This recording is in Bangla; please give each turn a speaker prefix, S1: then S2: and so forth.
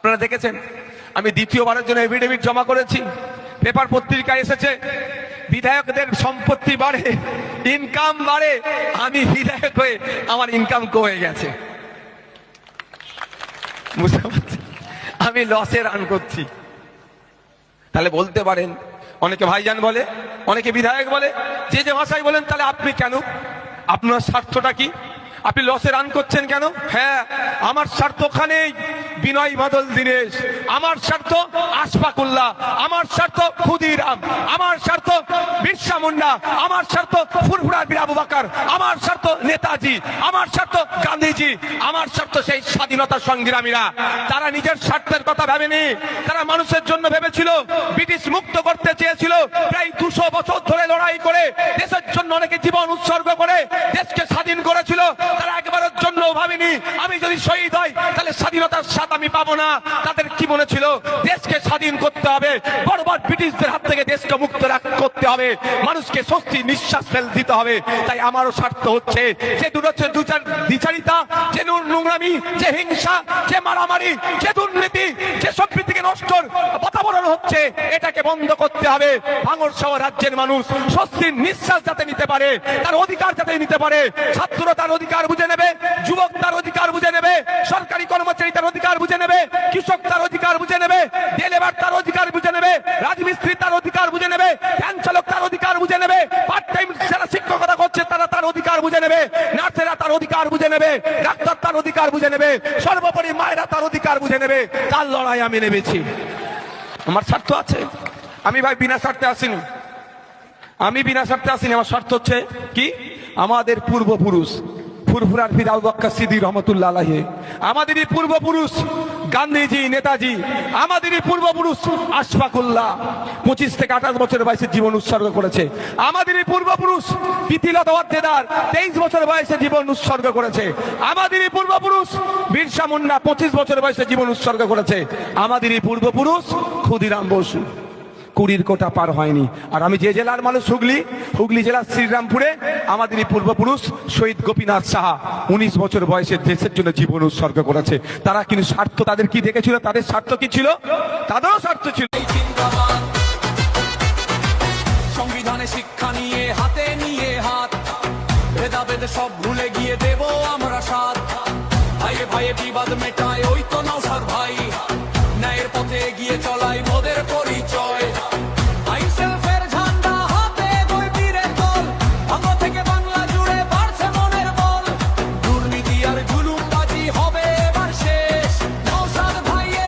S1: আপনারা দেখেছেন আমি দ্বিতীয়বারের জন্য এফিডেভিট জমা করেছি, পেপার পত্রিকায় এসেছে বিধায়কদের সম্পত্তি বাড়ে, ইনকাম বাড়ে, আমি বিধায়ক হয়ে আমার ইনকাম কমে গেছে। বুঝতে পারছেন, আমি লসে রান করছি। তাহলে বলতে পারেন, অনেকে ভাইজান বলে, অনেকে বিধায়ক বলে, যে যে ভাষায় বলেন, তাহলে আপনি কেন, আপনার স্বার্থটা কি, আপনি লসে রান করছেন কেন? হ্যাঁ, আমার স্বার্থ ওখানেই বিনয় বাদল দীনেশ, আমার স্বার্থ আশফাকুল্লাহ, আমার স্বার্থ ক্ষুদিরাম, আমার স্বার্থ বিরসা মুন্ডা, আমার স্বার্থ ফুরফুরা বীর আবু বকর, আমার স্বার্থ নেতাজি, আমার স্বার্থ গান্ধীজি, আমার স্বার্থ সেই স্বাধীনতা সংগ্রামীরা। তারা নিজের স্বার্থের কথা ভাবেনি, তারা মানুষের জন্য ভেবেছিল, ব্রিটিশ মুক্ত করতে চেয়েছিল। প্রায় 200 বছর ধরে লড়াই করে দেশের জন্য অনেকে জীবন উৎসর্গ করে দেশকে স্বাধীন করেছিল। তারা একবারের জন্য ভাবেনি আমি যদি শহীদ হই তাহলে স্বাধীনতার স্বাদ আমি পাবো না। তাদের কি মনে ছিল, দেশকে স্বাধীন করতে হবে, বর্বর ব্রিটিশদের হাত থেকে দেশকে মুক্ত করতে হবে, মানুষকে স্বস্তি নিঃশ্বাস ফেল দিতে হবে। তাই আমারও স্বার্থ হচ্ছে যে দ্বিচারিতা, যে নোংরামি, যে হিংসা, যে মারামারি, যে দুর্নীতি, যে সম্প্রীতিকে নষ্ট বাতাবরণ হচ্ছে, এটাকে বন্ধ করতে হবে। ভাঙড় সহ রাজ্যের মানুষ স্বস্তির নিঃশ্বাস যাতে নিতে পারে, তার অধিকার যাতে নিতে পারে, ছাত্র তার অধিকার বুঝে নেবে, যুবক তার অধিকার বুঝে নেবে, সরকারি কর্মচারী তার অধিকার বুঝে নেবে, কৃষক তার অধিকার বুঝে নেবে, ডেলিভার তার অধিকার বুঝে নেবে, রাজমিস্ত্রি তার অধিকার বুঝে নেবে, ভ্যান চালক তার অধিকার বুঝে নেবে, পার্ট টাইম যারা শিক্ষকতা করছে তারা তার অধিকার বুঝে নেবে, নার্সেরা তার অধিকার বুঝে নেবে, ডাক্তার তার অধিকার বুঝে নেবে, সর্বোপরি মায়েরা তার অধিকার বুঝে নেবে। তার লড়াই আমি নেমেছি। আমার স্বার্থ আছে, আমি ভাই বিনা স্বার্থে আসিনি, আমি বিনা স্বার্থে আসিনি। আমার স্বার্থ হচ্ছে কি, আমাদের পূর্বপুরুষ ফুরফুরার বীর আবু বকর সিদ্দিক রহমাতুল্লাহ আলাইহি, আমাদেরই পূর্বপুরুষ গান্ধীজি, নেতাজি, আমাদেরই পূর্বপুরুষ আশফাকুল্লাহ 25 থেকে 28 বছর বয়সে জীবন উৎসর্গ করেছে। আমাদেরই পূর্বপুরুষ প্রীতিলতা ওয়াদ্দেদার 23 বছর বয়সে জীবন উৎসর্গ করেছে। আমাদেরই পূর্বপুরুষ বিরসা মুন্ডা 25 বছর বয়সে জীবন উৎসর্গ করেছে। আমাদেরই পূর্বপুরুষ ক্ষুদিরাম বসু 20 কোটা পার হয়নি। আর আমি যে জেলার মানুষ, হুগলি জেলার শ্রীরামপুরে আমাদেরই পূর্বপুরুষ শহীদ গোপীনাথ সাহা 19 বছর বয়সে দেশের জন্য জীবন উৎসর্গ করেছে। তারা কিন্তু স্বার্থ, তাদের কি দেখেছিল, তাদের স্বার্থ কি ছিল, তাদেরও স্বার্থ ছিল।
S2: সংবিধানে শিক্ষা নিয়ে হাতে নিয়ে হাত, ভেদাভেদ সব ভুলে গিয়ে দেব আমরা সাথ। ভাইয়ে ভাইয়ে বিবাদ মেটায় ওই তো নওশাদ ভাই, ন্যায়ের পথে এগিয়ে চলাই